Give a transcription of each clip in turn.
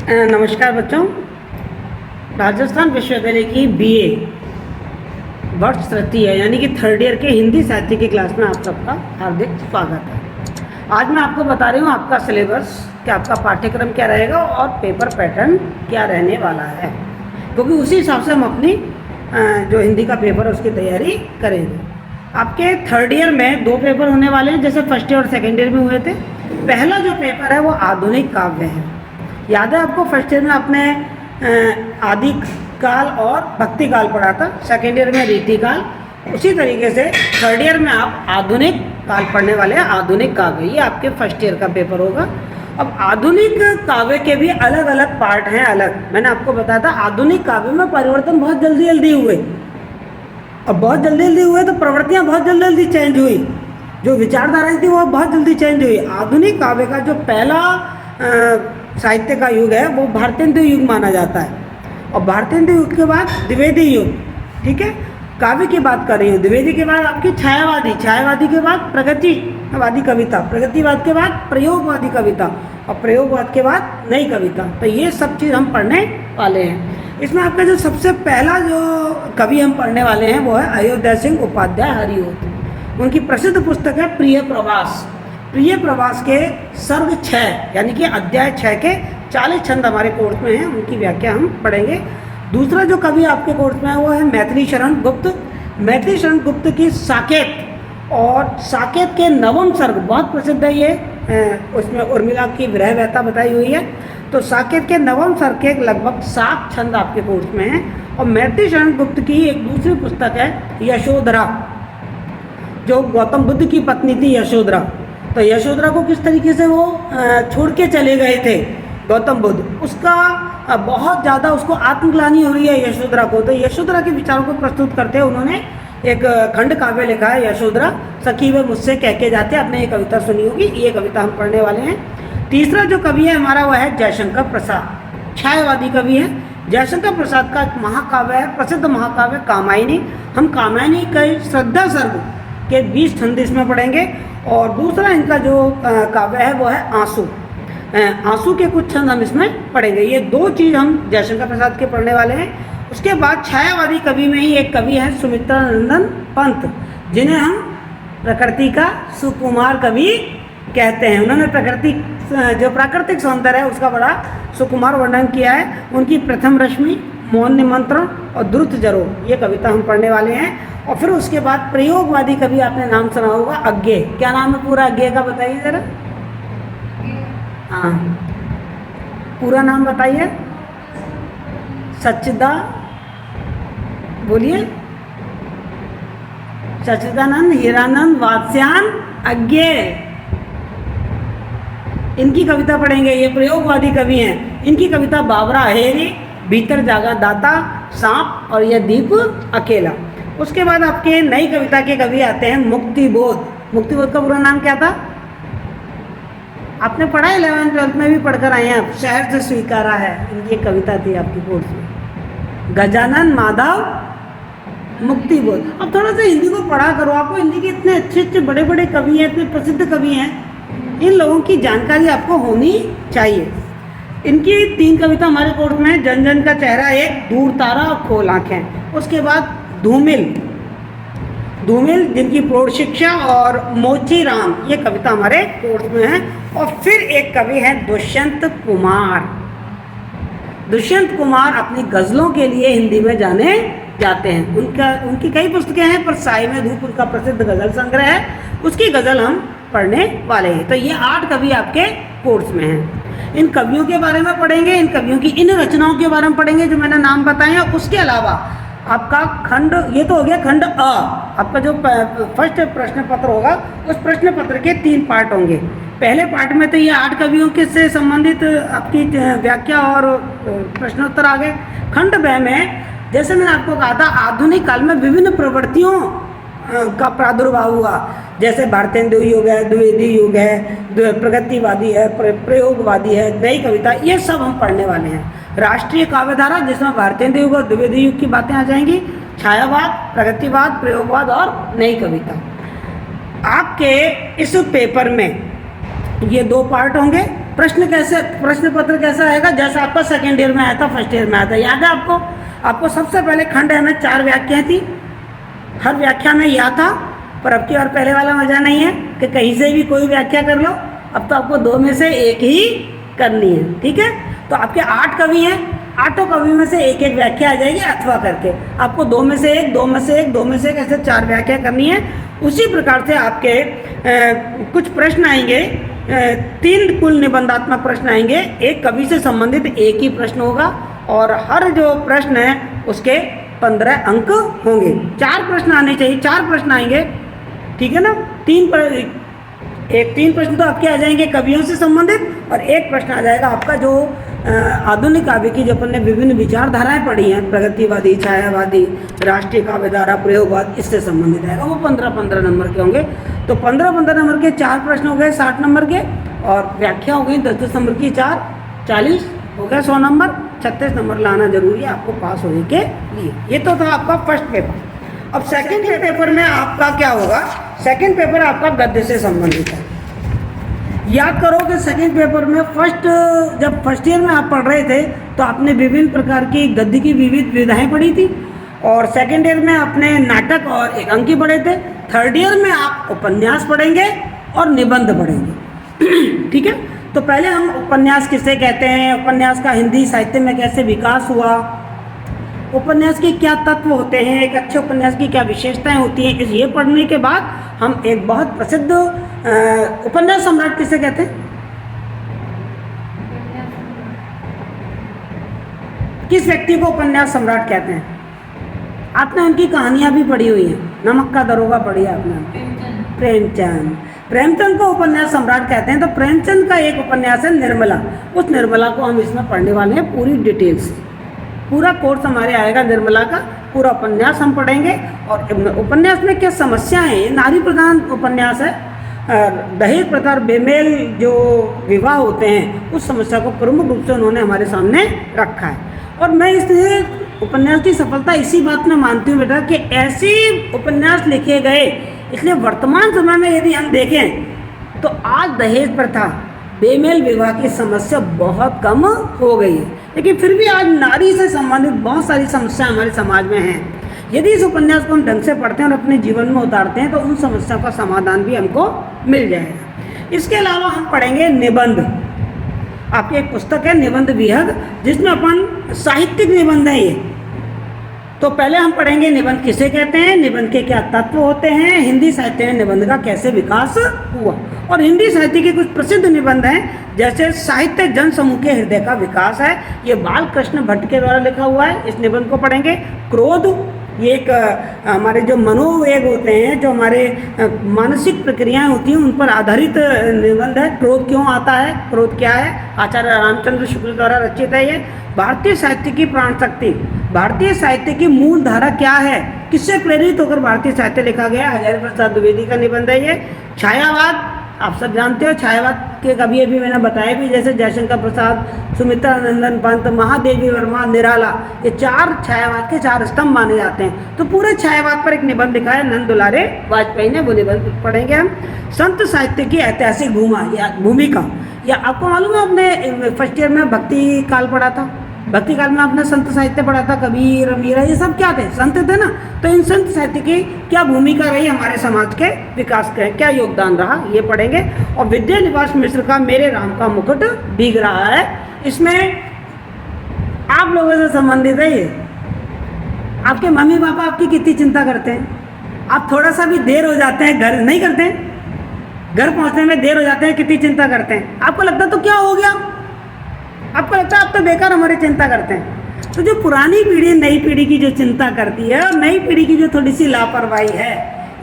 नमस्कार बच्चों। राजस्थान विश्वविद्यालय की बीए वर्ष तृतीय यानी कि थर्ड ईयर के हिंदी साहित्य की क्लास में आप सबका हार्दिक स्वागत है। आज मैं आपको बता रही हूँ आपका सिलेबस, कि आपका पाठ्यक्रम क्या रहेगा और पेपर पैटर्न क्या रहने वाला है, क्योंकि उसी हिसाब से हम अपनी जो हिंदी का पेपर है उसकी तैयारी करेंगे। आपके थर्ड ईयर में दो पेपर होने वाले हैं, जैसे फर्स्ट ईयर और सेकेंड ईयर में हुए थे। पहला जो पेपर है वो आधुनिक काव्य है। याद है आपको, फर्स्ट ईयर में आपने आदि काल और भक्ति काल पढ़ा था, सेकेंड ईयर में रीति काल। उसी तरीके से थर्ड ईयर में आप आधुनिक काल पढ़ने वाले हैं, आधुनिक काव्य। ये आपके फर्स्ट ईयर का पेपर होगा। अब आधुनिक काव्य के भी अलग अलग पार्ट हैं। मैंने आपको बताया था आधुनिक काव्य में परिवर्तन बहुत जल्दी जल्दी हुए, और बहुत जल्दी जल्दी हुए तो प्रवृत्तियाँ बहुत जल्दी जल्दी चेंज हुई, जो विचारधाराएँ थी वो बहुत जल्दी चेंज हुई। आधुनिक काव्य का जो पहला साहित्य का युग है वो भारतेंदु युग माना जाता है, और भारतेंदु युग के बाद द्विवेदी युग। ठीक है, काव्य की बात कर रही हूँ। द्विवेदी के बाद आपकी छायावादी के बाद प्रगतिवादी कविता, प्रगतिवाद के बाद प्रयोगवादी कविता, और प्रयोगवाद के बाद नई कविता। तो ये सब चीज़ हम पढ़ने वाले हैं। इसमें आपका जो सबसे पहला जो कवि हम पढ़ने वाले हैं वो है अयोध्या सिंह उपाध्याय हरिओत। उनकी प्रसिद्ध पुस्तक है प्रिय प्रवास। प्रिय प्रवास के सर्ग 6 यानी कि अध्याय 6 के 40 छंद हमारे कोर्स में हैं, उनकी व्याख्या हम पढ़ेंगे। दूसरा जो कवि आपके कोर्स में है वो है मैथिली शरण गुप्त। मैथिली शरण गुप्त की साकेत, और साकेत के नवम सर्ग बहुत प्रसिद्ध है। ये उसमें उर्मिला की विरह व्यथा बताई हुई है। तो साकेत के नवम सर्ग के लगभग 7 छंद आपके कोर्स में हैं। और मैथिली शरण गुप्त की एक दूसरी पुस्तक है यशोधरा, जो गौतम बुद्ध की पत्नी थी यशोधरा। तो यशोधरा को किस तरीके से वो छोड़ के चले गए थे गौतम बुद्ध, उसका बहुत ज़्यादा उसको आत्मग्लानि हो रही है यशोधरा को। तो यशोधरा के विचारों को प्रस्तुत करते हैं उन्होंने एक खंड काव्य लिखा है यशोधरा। सखी वे मुझसे कह के जाते, आपने ये कविता सुनी होगी। ये कविता हम पढ़ने वाले हैं। तीसरा जो कवि है हमारा वह है जयशंकर प्रसाद, छायावादी कवि है। जयशंकर प्रसाद का एक महाकाव्य है, प्रसिद्ध महाकाव्य कामायनी। हम कामायनी के श्रद्धा सर्ग के 20 छंद इसमें पढ़ेंगे। और दूसरा इनका जो काव्य है वो है आंसू। आंसू के कुछ छंद हम इसमें पढ़ेंगे। ये दो चीज़ हम जयशंकर प्रसाद के पढ़ने वाले हैं। उसके बाद छायावादी कवि में ही एक कवि है सुमित्रा नंदन पंत, जिन्हें हम प्रकृति का सुकुमार कवि कहते हैं। उन्होंने प्रकृति जो प्राकृतिक सौंदर्य है उसका बड़ा सुकुमार वर्णन किया है। उनकी प्रथम रश्मि, मौन निमंत्रण और द्रुत जरो, ये कविता हम पढ़ने वाले हैं। और फिर उसके बाद प्रयोगवादी कवि आपने नाम सुना होगा अज्ञेय। क्या नाम है पूरा अज्ञेय का, बताइए जरा। हाँ, पूरा नाम बताइए। सच्चिदा, बोलिए। सच्चिदानंद हीरानंद वात्स्यायन अज्ञेय, इनकी कविता पढ़ेंगे। ये प्रयोगवादी कवि हैं। इनकी कविता बाबरा अहेरी, भीतर जागा दाता, सांप और यह दीप अकेला। उसके बाद आपके नई कविता के कवि आते हैं मुक्तिबोध। मुक्तिबोध का पूरा नाम क्या था, आपने पढ़ा 11th 12th में भी पढ़कर आए हैं आप। शहर से स्वीकारा है, इनकी एक कविता थी आपकी कोर्स में। गजानन माधव मुक्तिबोध। अब थोड़ा सा हिंदी को पढ़ा करो, आपको हिंदी के इतने अच्छे अच्छे बड़े बड़े कवि हैं, इतने प्रसिद्ध कवि हैं, इन लोगों की जानकारी आपको होनी चाहिए। इनकी 3 कविता हमारे कोर्स में है। जन जन का चेहरा एक, दूर तारा और खोल आँखें। उसके बाद धूमिल, जिनकी प्रौढ़ शिक्षा, और मोची राम, ये कविता हमारे कोर्स में है। और फिर एक कवि है दुष्यंत कुमार। दुष्यंत कुमार अपनी गज़लों के लिए हिंदी में जाने जाते हैं। उनकी कई पुस्तकें हैं, पर साय में धूप उनका प्रसिद्ध गज़ल संग्रह है, उसकी गज़ल हम पढ़ने वाले हैं। तो ये 8 कवि आपके कोर्स में हैं। इन कवियों के बारे में पढ़ेंगे, इन कवियों की इन रचनाओं के बारे में पढ़ेंगे जो मैंने नाम बताए हैं। उसके अलावा आपका खंड, ये तो हो गया खंड अ। आपका जो फर्स्ट प्रश्न पत्र होगा उस प्रश्न पत्र के 3 पार्ट होंगे। पहले पार्ट में तो ये 8 कवियों के से संबंधित आपकी व्याख्या और प्रश्नोत्तर आ गए। खंड ब में जैसे मैंने आपको कहा था आधुनिक काल में विभिन्न प्रवृत्तियों का प्रादुर्भाव हुआ, जैसे भारतेंदु युग है, द्विवेदी युग है, प्रगतिवादी है, प्रयोगवादी है, नई कविता, ये सब हम पढ़ने वाले हैं। राष्ट्रीय काव्यधारा जिसमें भारतेंदु युग और द्विवेदी युग की बातें आ जाएंगी, छायावाद, प्रगतिवाद, प्रयोगवाद और नई कविता। आपके इस पेपर में ये 2 पार्ट होंगे। प्रश्न पत्र कैसा आएगा, जैसा आपका सेकेंड ईयर में आया था, फर्स्ट ईयर में आया था। याद है आपको सबसे पहले खंड में 4 व्याख्याएं थी, हर व्याख्या में यह था। पर अब की बार पहले वाला मजा नहीं है कि कहीं से भी कोई व्याख्या कर लो, अब तो आपको 2 में से एक ही करनी है, ठीक है। तो आपके 8 कवि हैं, 8 कवि में से एक व्याख्या आ जाएगी अथवा करके, आपको 2 में से एक, 2 में से एक, 2 में से एक, ऐसे 4 व्याख्या करनी है। उसी प्रकार से आपके कुछ प्रश्न आएंगे, 3 कुल निबंधात्मक प्रश्न आएंगे, एक कवि से संबंधित एक ही प्रश्न होगा और हर जो प्रश्न है उसके 15 अंक होंगे। 4 प्रश्न आने चाहिए, 4 प्रश्न आएंगे, ठीक है ना। 3 प्रश्न तो आपके आ जाएंगे कवियों से संबंधित और एक प्रश्न आ जाएगा आपका जो आधुनिक काव्य की, जो अपन ने विभिन्न विचारधाराएं पढ़ी हैं, प्रगतिवादी, छायावादी, राष्ट्रीय काव्यधारा, प्रयोगवाद, इससे संबंधित आएगा। वो 15-15 नंबर के होंगे। तो 15-15 नंबर के 4 प्रश्न हो गए 60 नंबर के, और व्याख्या हो गई 10-10 नंबर की 4, 40 हो गया 100 नंबर। 36 नंबर लाना जरूरी है आपको पास होने के लिए। ये तो था आपका फर्स्ट पेपर। अब सेकंड पेपर में आपका क्या होगा, सेकंड पेपर आपका गद्य से संबंधित है। याद करो कि सेकंड पेपर में जब फर्स्ट ईयर में आप पढ़ रहे थे तो आपने विभिन्न प्रकार की गद्य की विविध विधाएं पढ़ी थी, और सेकंड ईयर में आपने नाटक और एकांकी पढ़े थे। थर्ड ईयर में आप उपन्यास पढ़ेंगे और निबंध पढ़ेंगे, ठीक है। तो पहले हम उपन्यास किसे कहते हैं, उपन्यास का हिंदी साहित्य में कैसे विकास हुआ, उपन्यास के क्या तत्व होते हैं, एक अच्छे उपन्यास की क्या विशेषताएं होती हैं, ये पढ़ने के बाद हम एक बहुत प्रसिद्ध उपन्यास सम्राट किसे कहते हैं, किस व्यक्ति को उपन्यास सम्राट कहते हैं। आपने उनकी कहानियां भी पढ़ी हुई हैं, नमक का दरोगा पढ़ी है आपने, प्रेमचंद को उपन्यास सम्राट कहते हैं। तो प्रेमचंद का एक उपन्यास है निर्मला, उस निर्मला को हम इसमें पढ़ने वाले हैं पूरी डिटेल से। पूरा कोर्स हमारे आएगा निर्मला का, पूरा उपन्यास हम पढ़ेंगे। और उपन्यास में क्या समस्या है, नारी प्रधान उपन्यास है। दहेज प्रथा और बेमेल जो विवाह होते हैं उस समस्या को प्रमुख रूप से उन्होंने हमारे सामने रखा है। और मैं इस उपन्यास की सफलता इसी बात में मानती हूँ बेटा कि ऐसे उपन्यास लिखे गए, इसलिए वर्तमान समय में यदि हम देखें तो आज दहेज प्रथा, बेमेल विवाह की समस्या बहुत कम हो गई है, लेकिन फिर भी आज नारी से संबंधित बहुत सारी समस्याएं हमारे समाज में हैं। यदि इस उपन्यास को हम ढंग से पढ़ते हैं और अपने जीवन में उतारते हैं तो उन समस्याओं का समाधान भी हमको मिल जाएगा। इसके अलावा हम पढ़ेंगे निबंध। आपकी एक पुस्तक है निबंध विहग, जिसमें अपन साहित्यिक निबंध है ये। तो पहले हम पढ़ेंगे निबंध किसे कहते हैं, निबंध के क्या तत्व होते हैं, हिंदी साहित्य में निबंध का कैसे विकास हुआ। और हिंदी साहित्य के कुछ प्रसिद्ध निबंध हैं, जैसे साहित्य जन समूह के हृदय का विकास है, ये बाल कृष्ण भट्ट के द्वारा लिखा हुआ है, इस निबंध को पढ़ेंगे। क्रोध, ये एक हमारे जो मनोवेग होते हैं, जो हमारे मानसिक प्रक्रियाएं होती हैं, उन पर आधारित निबंध है। क्रोध क्यों आता है, क्रोध क्या है, आचार्य रामचंद्र शुक्ल द्वारा रचित है ये। भारतीय साहित्य की प्राण शक्ति, भारतीय साहित्य की मूल धारा क्या है, किससे प्रेरित होकर भारतीय साहित्य लिखा गया, हजारी प्रसाद द्विवेदी का निबंध है ये। छायावाद, आप सब जानते हो छायावाद के कभी अभी मैंने बताया भी, जैसे जयशंकर प्रसाद, सुमित्रा नंदन पंत, महादेवी वर्मा, निराला, ये 4 छायावाद के 4 स्तंभ माने जाते हैं। तो पूरे छायावाद पर एक निबंध लिखा है नंद दुलारे वाजपेयी ने, वो निबंध पढ़ेंगे हम। संत साहित्य की ऐतिहासिक भूमिका, या आपको मालूम है आपने फर्स्ट ईयर में भक्ति काल पढ़ा था, भक्ति काल में आपने संत साहित्य पढ़ा था, कबीर, मीरा, ये सब क्या थे, संत थे ना। तो इन संत साहित्य की क्या भूमिका रही हमारे समाज के विकास का, क्या योगदान रहा, ये पढ़ेंगे। और विद्यानिवास मिश्र का मेरे राम का मुकुट भीग रहा है, इसमें आप लोगों से संबंधित है ये। आपके मम्मी पापा आपकी कितनी चिंता करते हैं, आप थोड़ा सा भी देर हो जाते हैं, घर नहीं करते हैं, घर पहुंचने में देर हो जाते हैं, कितनी चिंता करते हैं। आपको लगता तो क्या हो गया, आपको लगता है आप तो बेकार हमारी चिंता करते हैं। तो जो पुरानी पीढ़ी नई पीढ़ी की जो चिंता करती है और नई पीढ़ी की जो थोड़ी सी लापरवाही है,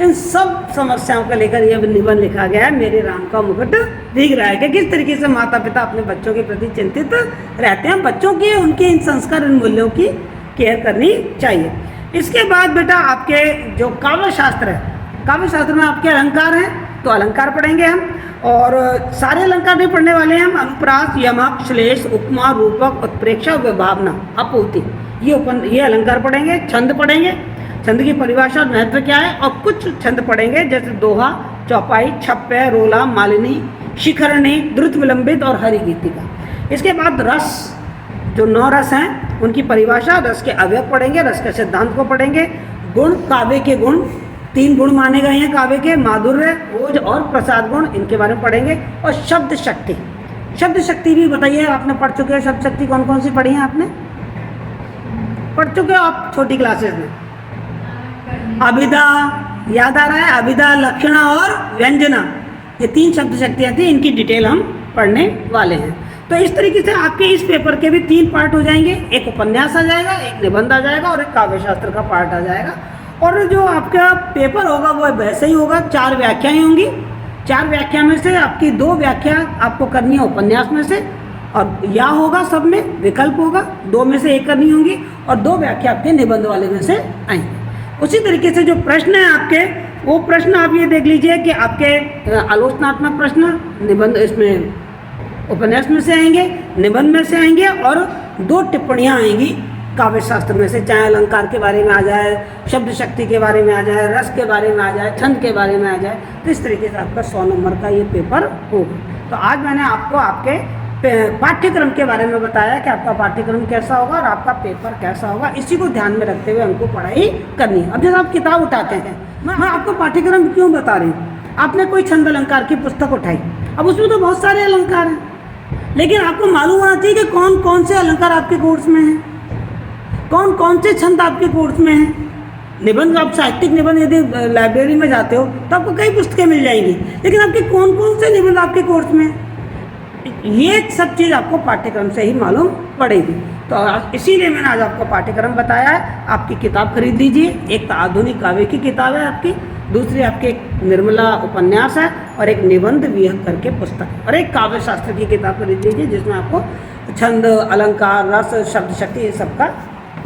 इन सब समस्याओं को लेकर यह निबंध लिखा गया है मेरे राम का मुकुट भीग रहा है कि किस तरीके से माता पिता अपने बच्चों के प्रति चिंतित रहते हैं, बच्चों की उनके इन संस्कार, इन मूल्यों की केयर करनी चाहिए। इसके बाद बेटा आपके जो काव्य शास्त्र है, काव्य शास्त्र में आपके अलंकार हैं, तो अलंकार पढ़ेंगे हम। और सारे अलंकार नहीं पढ़ने वाले हैं हम, अनुप्रास, यमक, श्लेष, उपमा, रूपक, उत्प्रेक्षा, विभावना, आपूर्ति, ये अलंकार पढ़ेंगे। छंद पढ़ेंगे, छंद की परिभाषा और महत्व क्या है, और कुछ छंद पढ़ेंगे जैसे दोहा, चौपाई, छप्पे, रोला, मालिनी, शिखरणी, द्रुत विलंबित और हरि गीतिका। इसके बाद रस, जो 9 रस हैं उनकी परिभाषा, रस के अवयव पढ़ेंगे, रस के सिद्धांत को पढ़ेंगे, गुण, काव्य के गुण, 3 गुण माने गए हैं काव्य के, माधुर्य, ओज और प्रसाद गुण, इनके बारे में पढ़ेंगे। और शब्द शक्ति, शब्द शक्ति भी बताइए, आपने पढ़ चुके हो शब्द शक्ति कौन कौन सी पढ़ी है? आपने पढ़ चुके हो आप छोटी क्लासेस में? अभिधा याद आ रहा है? अभिधा, लक्षणा और व्यंजना, ये 3 शब्द शक्तियाँ थी, इनकी डिटेल हम पढ़ने वाले हैं। तो इस तरीके से आपके इस पेपर के भी 3 पार्ट हो जाएंगे, एक उपन्यास आ जाएगा, एक निबंध आ जाएगा और एक काव्य शास्त्र का पार्ट आ जाएगा। और जो आपका पेपर होगा वो वैसे ही होगा, 4 व्याख्याएं होंगी। 4 व्याख्या में से आपकी 2 व्याख्या आपको करनी है उपन्यास में से, और या होगा सब में, विकल्प होगा, 2 में से 1 करनी होंगी, और 2 व्याख्या आपके निबंध वाले में से आएंगे। उसी तरीके से जो प्रश्न है आपके, वो प्रश्न आप ये देख लीजिए कि आपके आलोचनात्मक प्रश्न निबंध, इसमें उपन्यास में से आएंगे, निबंध में से आएंगे, और 2 टिप्पणियाँ आएंगी काव्य शास्त्र में से, चाहे अलंकार के बारे में आ जाए, शब्द शक्ति के बारे में आ जाए, रस के बारे में आ जाए, छंद के बारे में आ जाए। तो इस तरीके से आपका 100 नंबर का ये पेपर होगा। तो आज मैंने आपको आपके पाठ्यक्रम के बारे में बताया कि आपका पाठ्यक्रम कैसा होगा और आपका पेपर कैसा होगा। इसी को ध्यान में रखते हुए हमको पढ़ाई करनी है। अब जब आप किताब उठाते हैं, मैं आपको पाठ्यक्रम क्यों बता रही हूँ, आपने कोई छंद अलंकार की पुस्तक उठाई, अब उसमें तो बहुत सारे अलंकार हैं, लेकिन आपको मालूम होना चाहिए कि कौन कौन से अलंकार आपके कोर्स में हैं, कौन कौन से छंद आपके कोर्स में हैं। निबंध, आप साहित्यिक निबंध यदि लाइब्रेरी में जाते हो तो आपको कई पुस्तकें मिल जाएंगी, लेकिन आपके कौन कौन से निबंध आपके कोर्स में, ये सब चीज़ आपको पाठ्यक्रम से ही मालूम पड़ेगी। तो इसीलिए मैंने आज आपको पाठ्यक्रम बताया है। आपकी किताब खरीद लीजिए, एक तो आधुनिक काव्य की किताब है आपकी, दूसरी आपके एक निर्मला उपन्यास है, और एक निबंध विहंग करके पुस्तक है, और एक काव्य शास्त्र की किताब खरीद लीजिए जिसमें आपको छंद, अलंकार, रस, शब्द शक्ति, ये सब का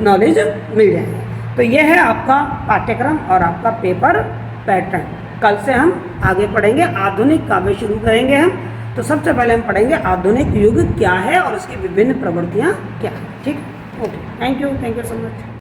नॉलेज मिल जाएगा। तो यह है आपका पाठ्यक्रम और आपका पेपर पैटर्न। कल से हम आगे पढ़ेंगे, आधुनिक काव्य शुरू करेंगे हम। तो सबसे पहले हम पढ़ेंगे आधुनिक युग क्या है और उसकी विभिन्न प्रवृत्तियाँ क्या है। ठीक, okay, thank you so much.